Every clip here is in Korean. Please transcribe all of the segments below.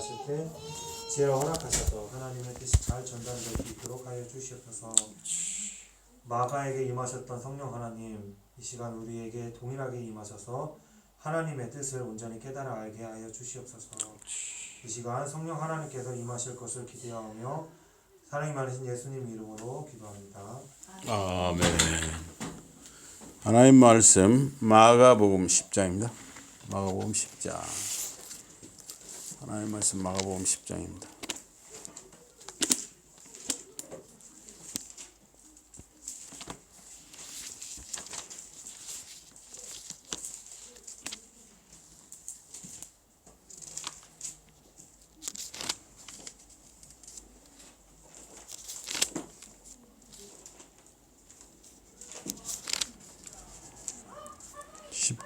하실 때 지혜를 허락하셔서 하나님의 뜻이 잘 전달될 수 있도록 하여 주시옵소서. 마가에게 임하셨던 성령 하나님, 이 시간 우리에게 동일하게 임하셔서 하나님의 뜻을 온전히 깨달아 알게 하여 주시옵소서. 이 시간 성령 하나님께서 임하실 것을 기대하며 사랑이 많으신 예수님 이름으로 기도합니다. 아멘. 하나님 말씀 마가복음 10장입니다. 마가복음 10장. 하나님 말씀 마가복음 10장입니다.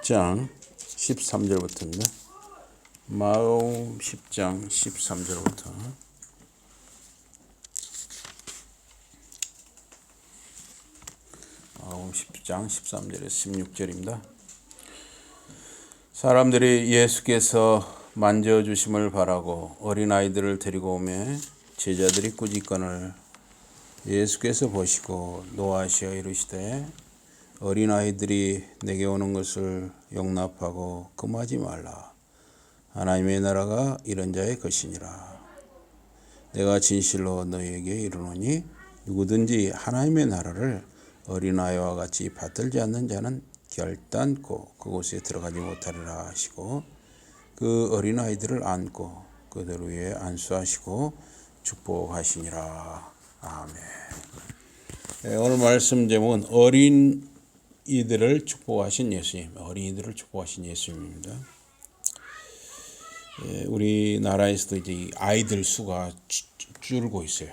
장 13절부터입니다. 마가복음 10장 13절부터 마가복음 10장 13절에서 16절입니다. 사람들이 예수께서 만져주심을 바라고 어린아이들을 데리고 오매 제자들이 꾸짖거늘 예수께서 보시고 노하시어 이르시되 어린아이들이 내게 오는 것을 용납하고 금하지 말라. 하나님의 나라가 이런 자의 것이니라. 내가 진실로 너희에게 이르노니 누구든지 하나님의 나라를 어린아이와 같이 받들지 않는 자는 결단코 그곳에 들어가지 못하리라 하시고 그 어린아이들을 안고 그들 위에 안수하시고 축복하시니라. 아멘. 오늘 말씀 제목은 어린이들을 축복하신 예수님, 어린이들을 축복하신 예수님입니다. 우리나라에서도 이제 아이들 수가 줄고 있어요.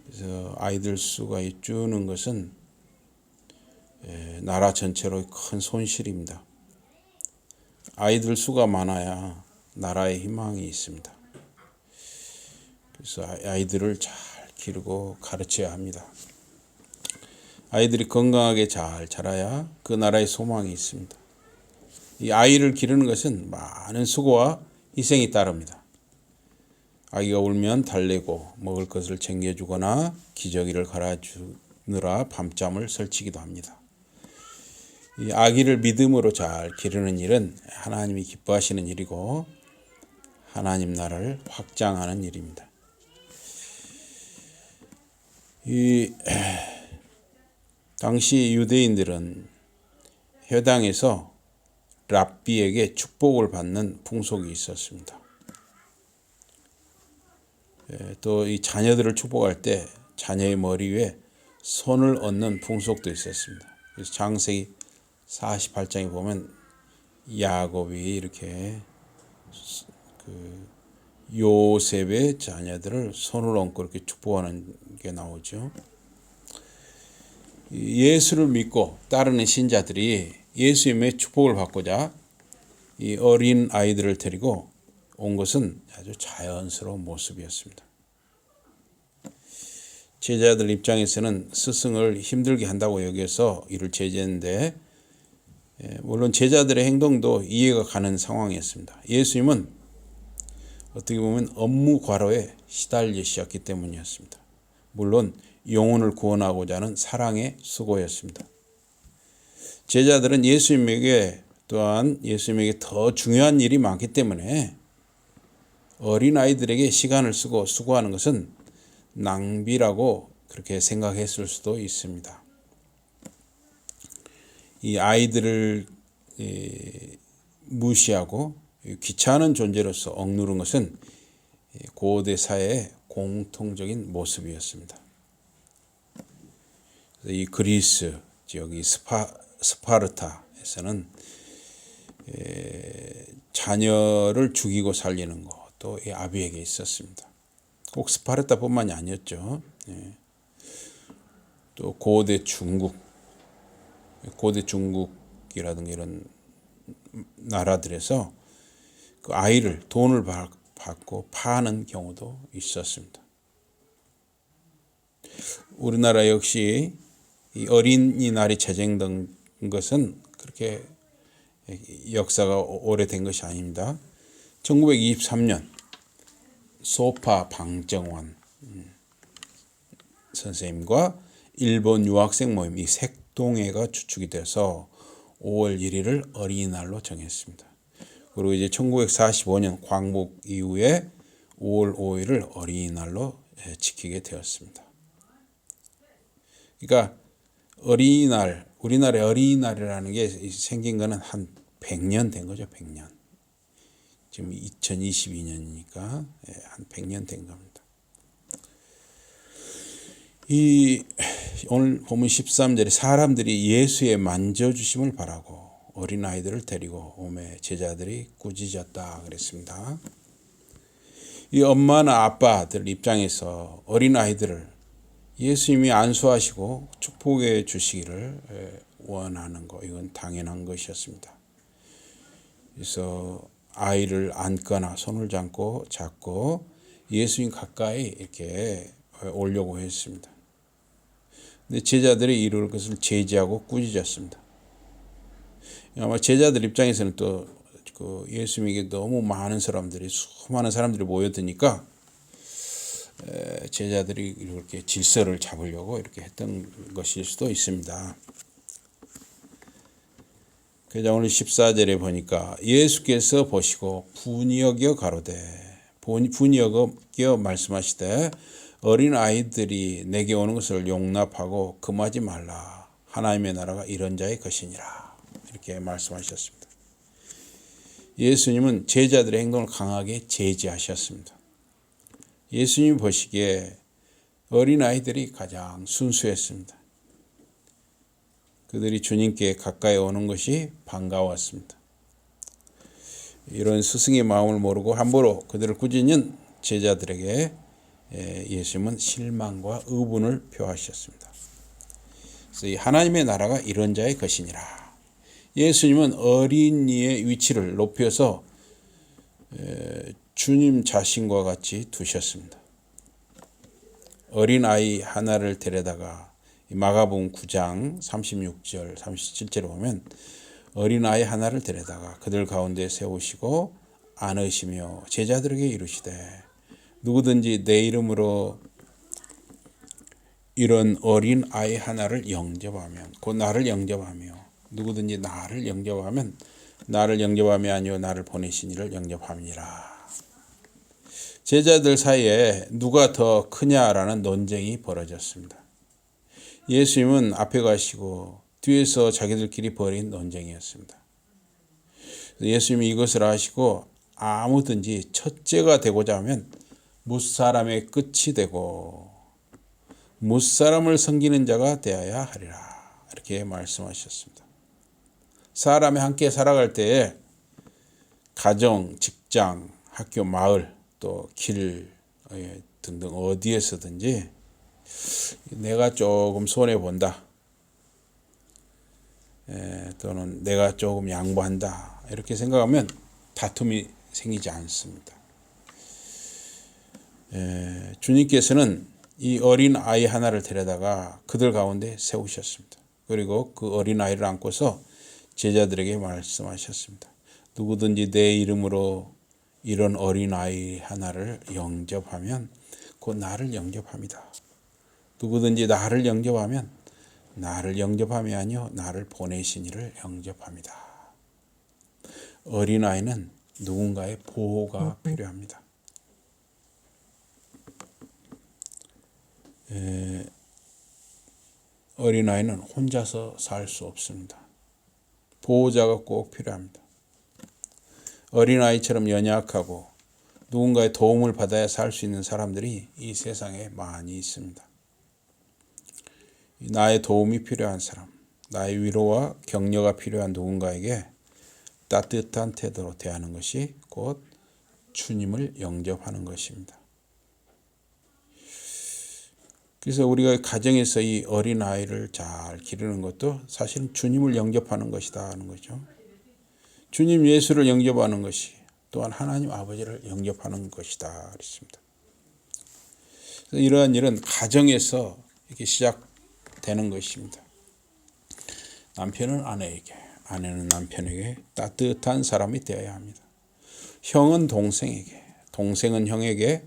그래서 아이들 수가 주는 것은 나라 전체로 큰 손실입니다. 아이들 수가 많아야 나라의 희망이 있습니다. 그래서 아이들을 잘 기르고 가르쳐야 합니다. 아이들이 건강하게 잘 자라야 그 나라의 소망이 있습니다. 이 아이를 기르는 것은 많은 수고와 희생이 따릅니다. 아기가 울면 달래고 먹을 것을 챙겨주거나 기저귀를 갈아주느라 밤잠을 설치기도 합니다. 이 아기를 믿음으로 잘 기르는 일은 하나님이 기뻐하시는 일이고 하나님 나라를 확장하는 일입니다. 당시 유대인들은 회당에서 랍비에게 축복을 받는 풍속이 있었습니다. 또 이 자녀들을 축복할 때 자녀의 머리 위에 손을 얹는 풍속도 있었습니다. 그래서 창세기 48장에 보면 야곱이 이렇게 요셉의 자녀들을 손을 얹고 이렇게 축복하는 게 나오죠. 예수를 믿고 따르는 신자들이 예수님의 축복을 받고자 이 어린 아이들을 데리고 온 것은 아주 자연스러운 모습이었습니다. 제자들 입장에서는 스승을 힘들게 한다고 여겨서 이를 제지했는데 물론 제자들의 행동도 이해가 가는 상황이었습니다. 예수님은 어떻게 보면 업무 과로에 시달리셨기 때문이었습니다. 물론 영혼을 구원하고자 하는 사랑의 수고였습니다. 제자들은 예수님에게 더 중요한 일이 많기 때문에 어린아이들에게 시간을 쓰고 수고하는 것은 낭비라고 그렇게 생각했을 수도 있습니다. 이 아이들을 무시하고 귀찮은 존재로서 억누른 것은 고대 사회의 공통적인 모습이었습니다. 이 그리스 지역이 스파르타에서는 자녀를 죽이고 살리는 것도 이 아비에게 있었습니다. 꼭 스파르타뿐만이 아니었죠. 또 고대 중국이라든가 이런 나라들에서 그 아이를 돈을 받고 파는 경우도 있었습니다. 우리나라 역시 이 어린이날이 제정된 것은 그렇게 역사가 오래된 것이 아닙니다. 1923년 소파 방정환 선생님과 일본 유학생 모임 이 색동회가 주축이 돼서 5월 1일을 어린이날로 정했습니다. 그리고 이제 1945년 광복 이후에 5월 5일을 어린이날로 지키게 되었습니다. 그러니까 어린이날, 우리나라의 어린이날이라는 게 생긴 거는 한 100년 된 거죠. 100년. 지금 2022년이니까 한 100년 된 겁니다. 오늘 보면 13절에 사람들이 예수의 만져주심을 바라고 어린아이들을 데리고 오매 제자들이 꾸짖었다 그랬습니다. 이 엄마나 아빠들 입장에서 어린아이들을 예수님이 안수하시고 축복해 주시기를 원하는 거, 이건 당연한 것이었습니다. 그래서 아이를 안거나 손을 잡고 예수님 가까이 이렇게 오려고 했습니다. 근데 제자들이 이럴 것을 제지하고 꾸짖었습니다. 아마 제자들 입장에서는 또 그 예수님에게 너무 많은 사람들이, 수많은 사람들이 모여드니까 제자들이 이렇게 질서를 잡으려고 이렇게 했던 것일 수도 있습니다. 그래서 오늘 14절에 보니까 예수께서 보시고 분이 여겨 가로되, 분이 여겨 말씀하시되 어린 아이들이 내게 오는 것을 용납하고 금하지 말라. 하나님의 나라가 이런 자의 것이니라. 이렇게 말씀하셨습니다. 예수님은 제자들의 행동을 강하게 제지하셨습니다. 예수님이 보시기에 어린아이들이 가장 순수했습니다. 그들이 주님께 가까이 오는 것이 반가웠습니다. 이런 스승의 마음을 모르고 함부로 그들을 꾸짖는 제자들에게 예수님은 실망과 의분을 표하셨습니다. 그래서 이 하나님의 나라가 이런 자의 것이니라. 예수님은 어린이의 위치를 높여서 주님 자신과 같이 두셨습니다. 어린아이 하나를 데려다가 마가복음 9장 36절 37절에 보면 어린아이 하나를 데려다가 그들 가운데 세우시고 안으시며 제자들에게 이르시되 누구든지 내 이름으로 이런 어린아이 하나를 영접하면 곧 나를 영접하며 누구든지 나를 영접하면 나를 영접함이 아니요 나를 보내신 이를 영접함이니라. 제자들 사이에 누가 더 크냐라는 논쟁이 벌어졌습니다. 예수님은 앞에 가시고 뒤에서 자기들끼리 벌인 논쟁이었습니다. 예수님이 이것을 아시고 아무든지 첫째가 되고자 하면 무사람의 끝이 되고 무사람을 섬기는 자가 되어야 하리라. 이렇게 말씀하셨습니다. 사람이 함께 살아갈 때에 가정, 직장, 학교, 마을, 또 길 등등 어디에서든지 내가 조금 손해본다. 또는 내가 조금 양보한다. 이렇게 생각하면 다툼이 생기지 않습니다. 주님께서는 이 어린 아이 하나를 데려다가 그들 가운데 세우셨습니다. 그리고 그 어린 아이를 안고서 제자들에게 말씀하셨습니다. 누구든지 내 이름으로 이런 어린 아이 하나를 영접하면 곧 나를 영접합니다. 누구든지 나를 영접하면 나를 영접함이 아니요 나를 보내신 이를 영접합니다. 어린아이는 누군가의 보호가 필요합니다. 어린아이는 혼자서 살 수 없습니다. 보호자가 꼭 필요합니다. 어린아이처럼 연약하고 누군가의 도움을 받아야 살 수 있는 사람들이 이 세상에 많이 있습니다. 나의 도움이 필요한 사람, 나의 위로와 격려가 필요한 누군가에게 따뜻한 태도로 대하는 것이 곧 주님을 영접하는 것입니다. 그래서 우리가 가정에서 이 어린아이를 잘 기르는 것도 사실은 주님을 영접하는 것이다 하는 거죠. 주님 예수를 영접하는 것이 또한 하나님 아버지를 영접하는 것이다 그랬습니다. 이러한 일은 가정에서 이렇게 시작되는 것입니다. 남편은 아내에게, 아내는 남편에게 따뜻한 사람이 되어야 합니다. 형은 동생에게, 동생은 형에게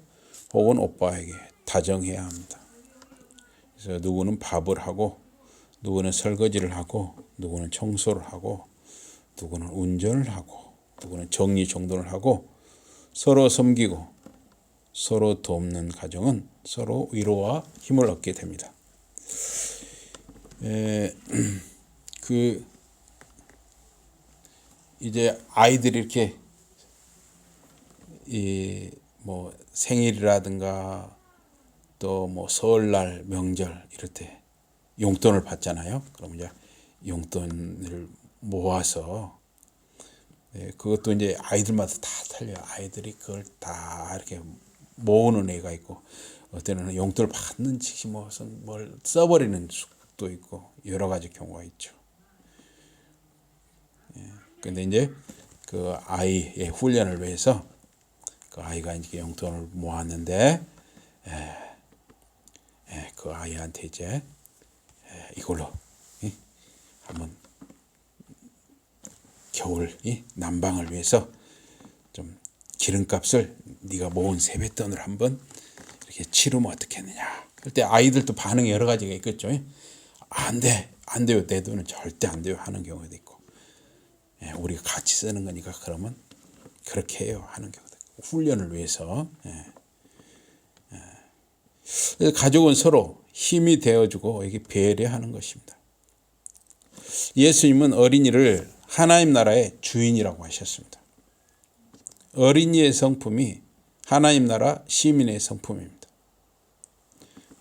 혹은 오빠에게 다정해야 합니다. 그래서 누구는 밥을 하고 누구는 설거지를 하고 누구는 청소를 하고 누구는 운전을 하고 누구는 정리정돈을 하고 서로 섬기고 서로 돕는 가정은 서로 위로와 힘을 얻게 됩니다. 이제 아이들이 이렇게 뭐 생일이라든가 또 뭐 설날 명절 이럴 때 용돈을 받잖아요. 그럼 이제 용돈을 모아서 그것도 이제 아이들마다 다 틀려요. 아이들이 그걸 다 이렇게 모으는 애가 있고 어떤 애는 용돈을 받는 즉시 무슨 뭘 써버리는 숙도 있고 여러 가지 경우가 있죠. 근데 이제 그 아이의 훈련을 위해서 그 아이가 이제 용돈을 모았는데 그 아이한테 이제 이걸로 한번 겨울 난방을 위해서 좀 기름값을 네가 모은 세뱃돈을 한번 이렇게 치르면 어떻겠느냐. 그때 아이들도 반응이 여러 가지가 있겠죠. 안 돼요. 내 돈은 절대 안 돼요 하는 경우도 있고, 우리가 같이 쓰는 거니까 그러면 그렇게 해요 하는 경우도 있고, 훈련을 위해서. 가족은 서로 힘이 되어주고 이게 배려하는 것입니다. 예수님은 어린이를 하나님 나라의 주인이라고 하셨습니다. 어린이의 성품이 하나님 나라 시민의 성품입니다.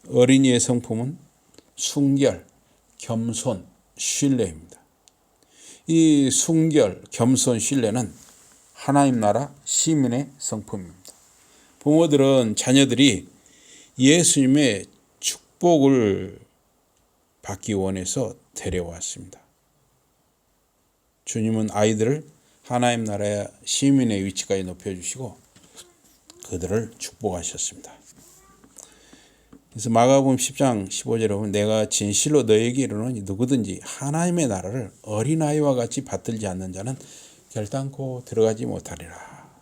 어린이의 성품은 순결, 겸손, 신뢰입니다. 이 순결, 겸손, 신뢰는 하나님 나라 시민의 성품입니다. 부모들은 자녀들이 예수님의 축복을 받기 원해서 데려왔습니다. 주님은 아이들을 하나님 나라의 시민의 위치까지 높여주시고 그들을 축복하셨습니다. 그래서 마가복음 10장 15절에 보면 내가 진실로 너희에게 이르노니 누구든지 하나님의 나라를 어린아이와 같이 받들지 않는 자는 결단코 들어가지 못하리라.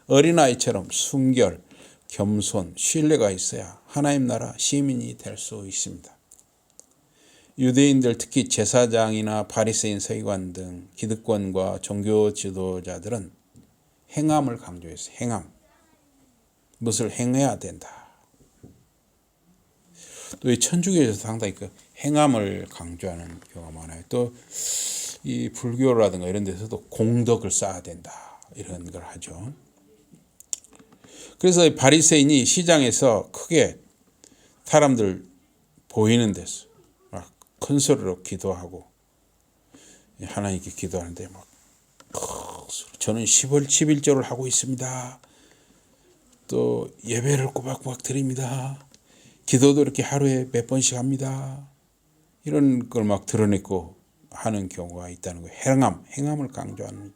어린아이처럼 순결, 겸손, 신뢰가 있어야 하나님 나라 시민이 될 수 있습니다. 유대인들 특히 제사장이나 바리새인 서기관 등 기득권과 종교 지도자들은 행함을 강조했어요. 행함. 무엇을 행해야 된다. 또 이 천주교에서 상당히 그 행함을 강조하는 경우가 많아요. 또 이 불교라든가 이런 데서도 공덕을 쌓아야 된다. 이런 걸 하죠. 그래서 바리새인이 시장에서 크게 사람들 보이는 데서 막 큰 소리로 기도하고 하나님께 기도하는데 막 저는 11조를 하고 있습니다. 또 예배를 꼬박꼬박 드립니다. 기도도 이렇게 하루에 몇 번씩 합니다. 이런 걸 막 드러내고 하는 경우가 있다는 거예요. 행함을 강조하는 거예요.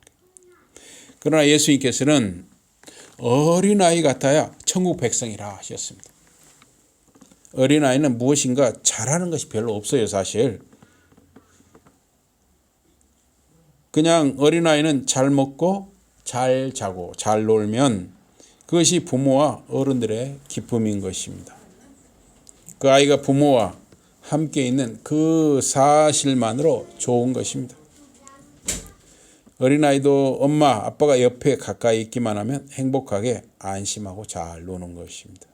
그러나 예수님께서는 어린아이 같아야 천국 백성이라 하셨습니다. 어린아이는 무엇인가 잘하는 것이 별로 없어요, 사실. 그냥 어린아이는 잘 먹고 잘 자고 잘 놀면 그것이 부모와 어른들의 기쁨인 것입니다. 그 아이가 부모와 함께 있는 그 사실만으로 좋은 것입니다. 어린아이도 엄마, 아빠가 옆에 가까이 있기만 하면 행복하게 안심하고 잘 노는 것입니다.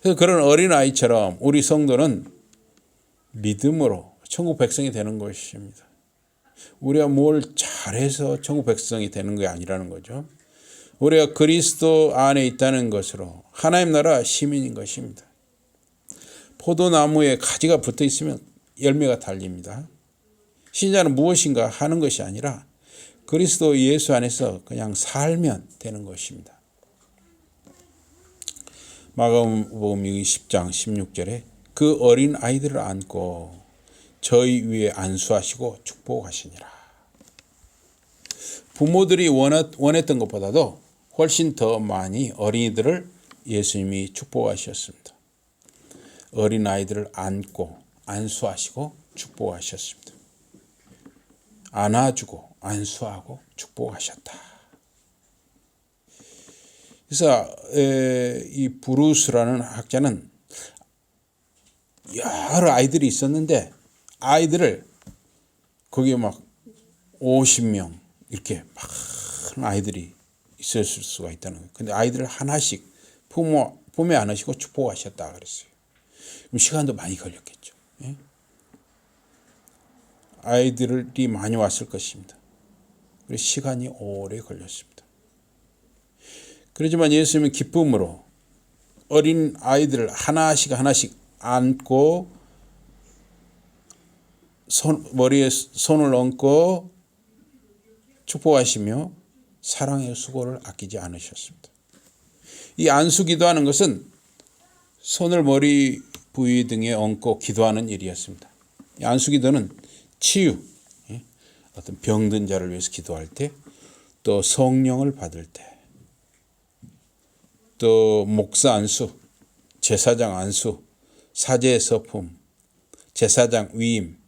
그래서 그런 어린아이처럼 우리 성도는 믿음으로 천국 백성이 되는 것입니다. 우리가 뭘 잘해서 천국 백성이 되는 게 아니라는 거죠. 우리가 그리스도 안에 있다는 것으로 하나님 나라 시민인 것입니다. 포도나무에 가지가 붙어 있으면 열매가 달립니다. 신자는 무엇인가 하는 것이 아니라 그리스도 예수 안에서 그냥 살면 되는 것입니다. 마가복음 10장 16절에 그 어린 아이들을 안고 저희 위에 안수하시고 축복하시니라. 부모들이 원했던 것보다도 훨씬 더 많이 어린이들을 예수님이 축복하셨습니다. 어린아이들을 안고 안수하시고 축복하셨습니다. 안아주고 안수하고 축복하셨다. 그래서 이 브루스라는 학자는 여러 아이들이 있었는데 아이들을 거기에 막 50명 이렇게 많은 아이들이 있었을 수가 있다는 거예요. 근데 아이들을 하나씩 품에 안으시고 축복하셨다 그랬어요. 그럼 시간도 많이 걸렸겠죠. 예? 아이들이 많이 왔을 것입니다. 그래서 시간이 오래 걸렸습니다. 그렇지만 예수님은 기쁨으로 어린 아이들을 하나씩 안고 머리에 손을 얹고 축복하시며 사랑의 수고를 아끼지 않으셨습니다. 이 안수 기도하는 것은 손을 머리 부위 등에 얹고 기도하는 일이었습니다. 이 안수 기도는 치유, 어떤 병든 자를 위해서 기도할 때, 또 성령을 받을 때, 또 목사 안수, 제사장 안수, 사제 서품, 제사장 위임,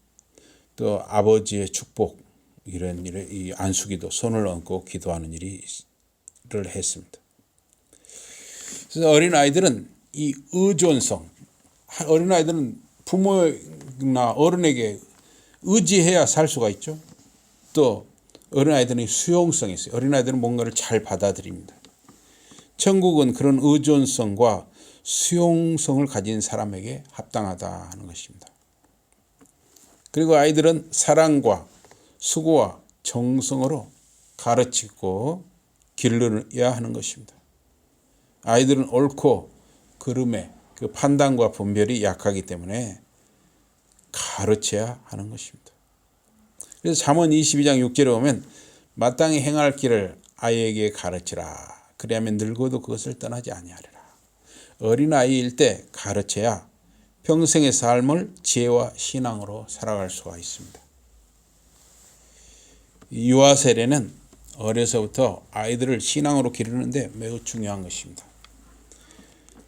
또 아버지의 축복, 이런 일에 이 안수기도 손을 얹고 기도하는 일을 했습니다. 그래서 어린 아이들은 이 의존성, 어린 아이들은 부모나 어른에게 의지해야 살 수가 있죠. 또 어린 아이들은 수용성이 있어요. 어린 아이들은 뭔가를 잘 받아들입니다. 천국은 그런 의존성과 수용성을 가진 사람에게 합당하다 하는 것입니다. 그리고 아이들은 사랑과 수고와 정성으로 가르치고 기르야 하는 것입니다. 아이들은 옳고 그름의 그 판단과 분별이 약하기 때문에 가르쳐야 하는 것입니다. 그래서 잠언 22장 6절에 보면 마땅히 행할 길을 아이에게 가르치라. 그리하면 늙어도 그것을 떠나지 아니하리라. 어린아이일 때 가르쳐야 평생의 삶을 지혜와 신앙으로 살아갈 수가 있습니다. 유아 세례는 어려서부터 아이들을 신앙으로 기르는데 매우 중요한 것입니다.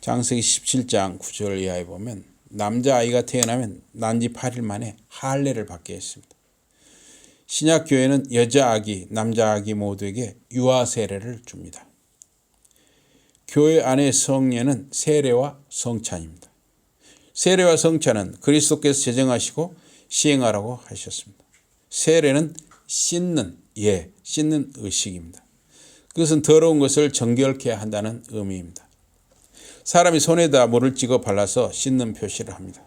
창세기 17장 9절 이하에 보면 남자아이가 태어나면 난지 8일 만에 할례를 받게 했습니다. 신약교회는 여자아기, 남자아기 모두에게 유아 세례를 줍니다. 교회 안의 성례는 세례와 성찬입니다. 세례와 성찬은 그리스도께서 제정하시고 시행하라고 하셨습니다. 세례는 씻는 의식입니다. 그것은 더러운 것을 정결케 한다는 의미입니다. 사람이 손에다 물을 찍어 발라서 씻는 표시를 합니다.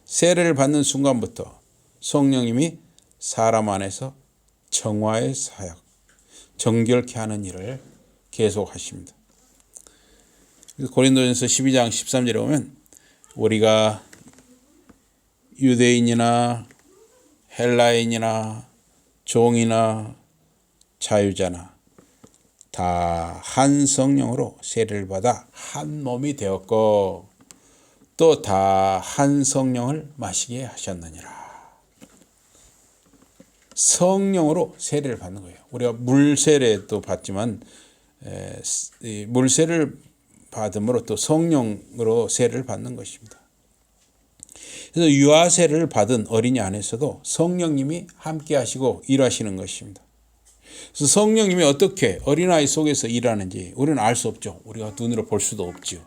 세례를 받는 순간부터 성령님이 사람 안에서 정화의 사역, 정결케 하는 일을 계속하십니다. 고린도전서 12장 13절에 보면 우리가 유대인이나 헬라인이나 종이나 자유자나 다 한 성령으로 세례를 받아 한 몸이 되었고 또 다 한 성령을 마시게 하셨느니라. 성령으로 세례를 받는 거예요. 우리가 물세례도 받지만 물세례를 받음으로 또 성령으로 세례를 받는 것입니다. 그래서 유아세례를 받은 어린이 안에서도 성령님이 함께 하시고 일하시는 것입니다. 그래서 성령님이 어떻게 어린아이 속에서 일하는지 우리는 알 수 없죠. 우리가 눈으로 볼 수도 없죠.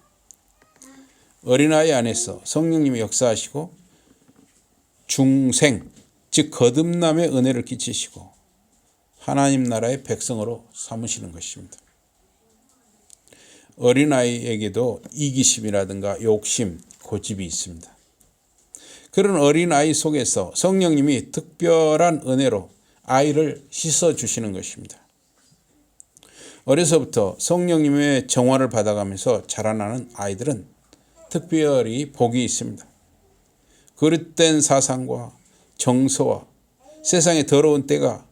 어린아이 안에서 성령님이 역사하시고 중생, 즉 거듭남의 은혜를 끼치시고 하나님 나라의 백성으로 삼으시는 것입니다. 어린아이에게도 이기심이라든가 욕심, 고집이 있습니다. 그런 어린아이 속에서 성령님이 특별한 은혜로 아이를 씻어주시는 것입니다. 어려서부터 성령님의 정화를 받아가면서 자라나는 아이들은 특별히 복이 있습니다. 그릇된 사상과 정서와 세상의 더러운 때가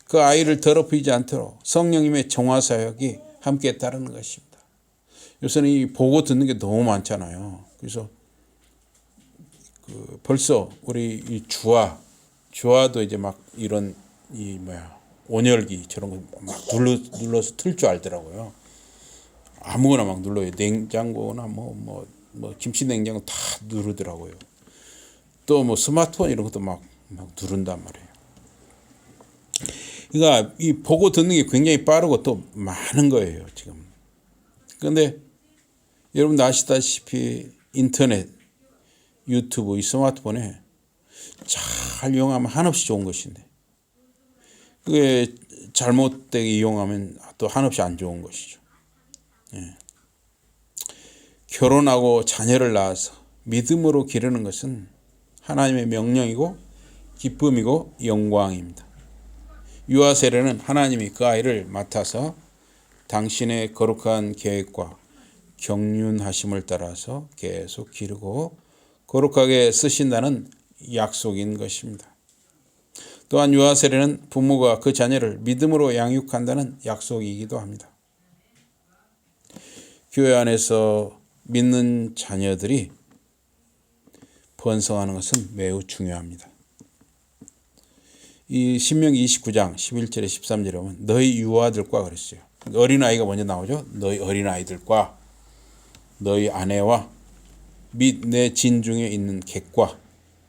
그 아이를 더럽히지 않도록 성령님의 정화 사역이 함께 따르는 것입니다. 요새는 이 보고 듣는 게 너무 많잖아요. 그래서 벌써 우리 이 주아도 이제 막 이런 온열기 저런 거 막 눌러서 틀 줄 알더라고요. 아무거나 막 눌러요. 냉장고나 뭐 김치 냉장고 다 누르더라고요. 또 뭐 스마트폰 이런 것도 막 누른단 말이에요. 그러니까 이 보고 듣는 게 굉장히 빠르고 또 많은 거예요, 지금. 그런데 여러분도 아시다시피 인터넷, 유튜브, 이 스마트폰에 잘 이용하면 한없이 좋은 것인데 그게 잘못되게 이용하면 또 한없이 안 좋은 것이죠. 예. 결혼하고 자녀를 낳아서 믿음으로 기르는 것은 하나님의 명령이고 기쁨이고 영광입니다. 유아 세례는 하나님이 그 아이를 맡아서 당신의 거룩한 계획과 경륜하심을 따라서 계속 기르고 거룩하게 쓰신다는 약속인 것입니다. 또한 유아 세례는 부모가 그 자녀를 믿음으로 양육한다는 약속이기도 합니다. 교회 안에서 믿는 자녀들이 번성하는 것은 매우 중요합니다. 이 신명기 29장 11절에 13절에 보면 너희 유아들과 그랬어요. 어린아이가 먼저 나오죠. 너희 어린아이들과 너희 아내와 및 내 진중에 있는 객과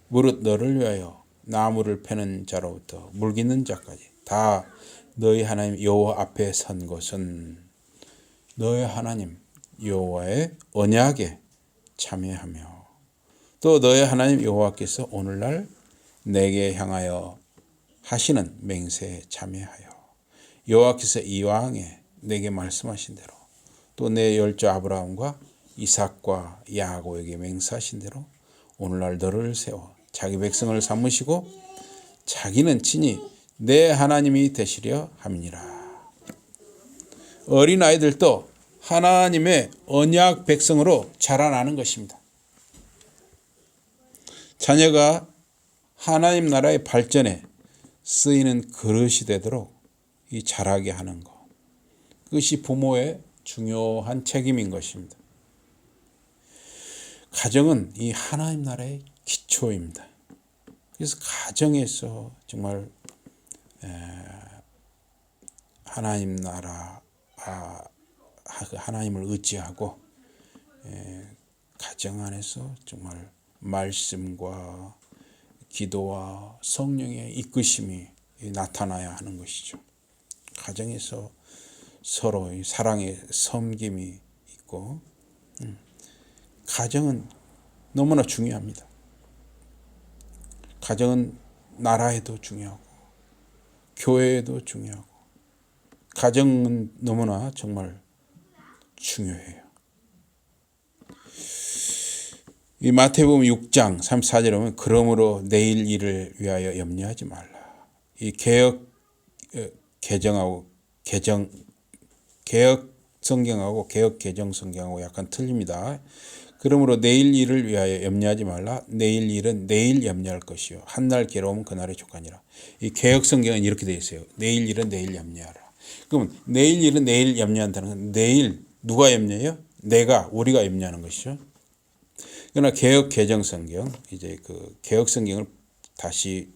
무릇 너를 위하여 나무를 패는 자로부터 물깃는 자까지 다 너희 하나님 여호와 앞에 선 것은 너희 하나님 여호와의 언약에 참여하며 또 너희 하나님 여호와께서 오늘날 내게 향하여 하시는 맹세에 참여하여 여호와께서 이왕에 내게 말씀하신 대로 또 내 열조 아브라함과 이삭과 야고에게 맹세하신 대로 오늘날 너를 세워 자기 백성을 삼으시고 자기는 친히 내 하나님이 되시려 함이니라. 어린아이들도 하나님의 언약 백성으로 자라나는 것입니다. 자녀가 하나님 나라의 발전에 쓰이는 그릇이 되도록 이 자라게 하는 것. 그것이 부모의 중요한 책임인 것입니다. 가정은 이 하나님 나라의 기초입니다. 그래서 가정에서 정말 하나님 나라, 하나님을 의지하고 가정 안에서 정말 말씀과 기도와 성령의 이끄심이 나타나야 하는 것이죠. 가정에서 서로 사랑의 섬김이 있고 가정은 너무나 중요합니다. 가정은 나라에도 중요하고 교회에도 중요하고 가정은 너무나 정말 중요해요. 이 마태복음 6장 34절에 보면 그러므로 내일 일을 위하여 염려하지 말라. 이 개혁 성경하고 개혁 개정 성경하고 약간 틀립니다. 그러므로 내일 일을 위하여 염려하지 말라. 내일 일은 내일 염려할 것이요 한날 괴로움은 그날의 족하니라. 이 개혁 성경은 이렇게 되어 있어요. 내일 일은 내일 염려하라. 그럼 내일 일은 내일 염려한다는 건 내일 누가 염려해요? 우리가 염려하는 것이죠. 그러나 개혁 개정 성경 이제 그 개혁 성경을 다시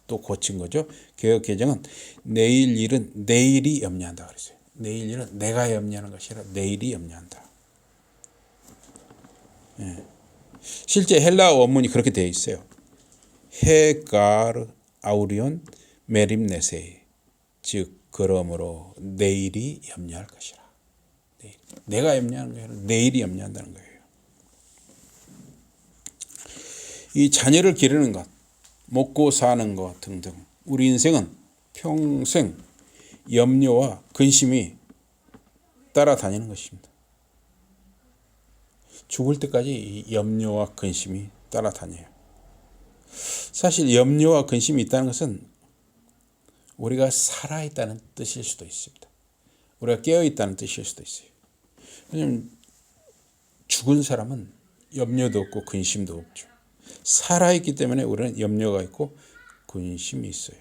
또 고친 거죠. 개혁 개정은 내일 일은 내일이 염려한다 그랬어요. 내일 일은 내가 염려하는 것이 아니라 내일이 염려한다. 예. 실제 헬라어 원문이 그렇게 되어 있어요. 헤가르 아우리온 메림네세이 즉 그러므로 내일이 염려할 것이라. 내가 염려하는 게 아니라 내일이 염려한다는 거예요. 이 자녀를 기르는 것, 먹고 사는 것 등등 우리 인생은 평생 염려와 근심이 따라다니는 것입니다. 죽을 때까지 이 염려와 근심이 따라다녀요. 사실 염려와 근심이 있다는 것은 우리가 살아있다는 뜻일 수도 있습니다. 우리가 깨어있다는 뜻일 수도 있어요. 왜냐하면 죽은 사람은 염려도 없고 근심도 없죠. 살아있기 때문에 우리는 염려가 있고 근심이 있어요.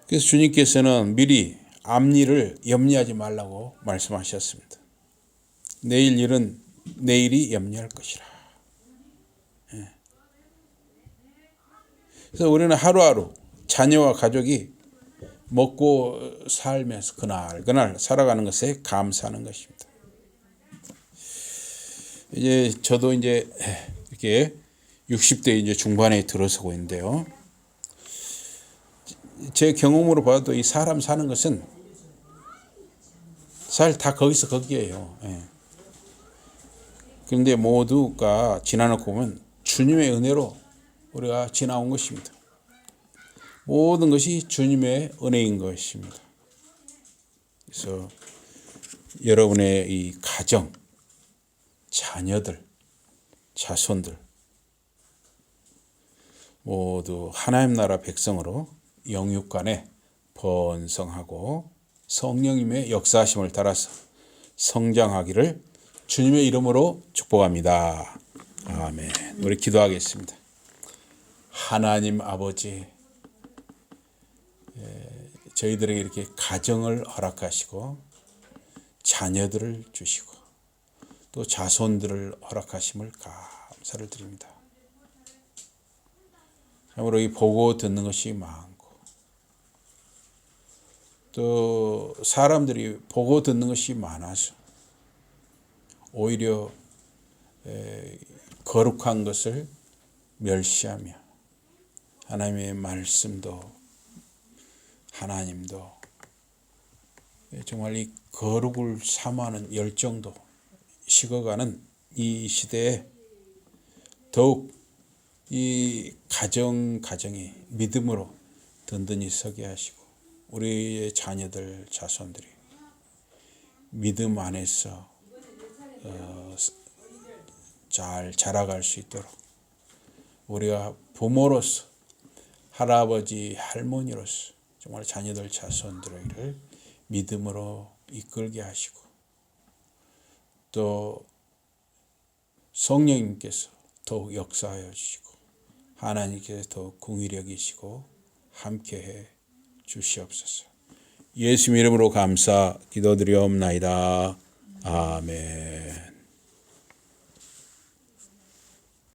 그래서 주님께서는 미리 앞일을 염려하지 말라고 말씀하셨습니다. 내일 일은 내일이 염려할 것이라. 그래서 우리는 하루하루 자녀와 가족이 먹고 살면서 그날 살아가는 것에 감사하는 것입니다. 이제 저도 이제 이렇게 60대 이제 중반에 들어서고 있는데요. 제 경험으로 봐도 이 사람 사는 것은 사실 다 거기서 거기에요. 예. 그런데 모두가 지나놓고 보면 주님의 은혜로 우리가 지나온 것입니다. 모든 것이 주님의 은혜인 것입니다. 그래서 여러분의 이 가정, 자녀들, 자손들 모두 하나님 나라 백성으로 영육간에 번성하고 성령님의 역사하심을 따라서 성장하기를 주님의 이름으로 축복합니다. 아멘. 우리 기도하겠습니다. 하나님 아버지, 저희들에게 이렇게 가정을 허락하시고 자녀들을 주시고 또 자손들을 허락하심을 감사를 드립니다. 참으로 이 보고 듣는 것이 많고 또 사람들이 보고 듣는 것이 많아서 오히려 거룩한 것을 멸시하며 하나님의 말씀도 하나님도 정말 이 거룩을 사모하는 열정도 식어가는 이 시대에 더욱 이 가정이 믿음으로 든든히 서게 하시고 우리의 자녀들 자손들이 믿음 안에서 잘 자라갈 수 있도록 우리가 부모로서 할아버지 할머니로서 정말 자녀들 자손들을 믿음으로 이끌게 하시고 또 성령님께서 더욱 역사하여 주시고 하나님께서 더욱 긍휼히 여기시고 함께해 주시옵소서. 예수 이름으로 감사 기도드리옵나이다. 아멘.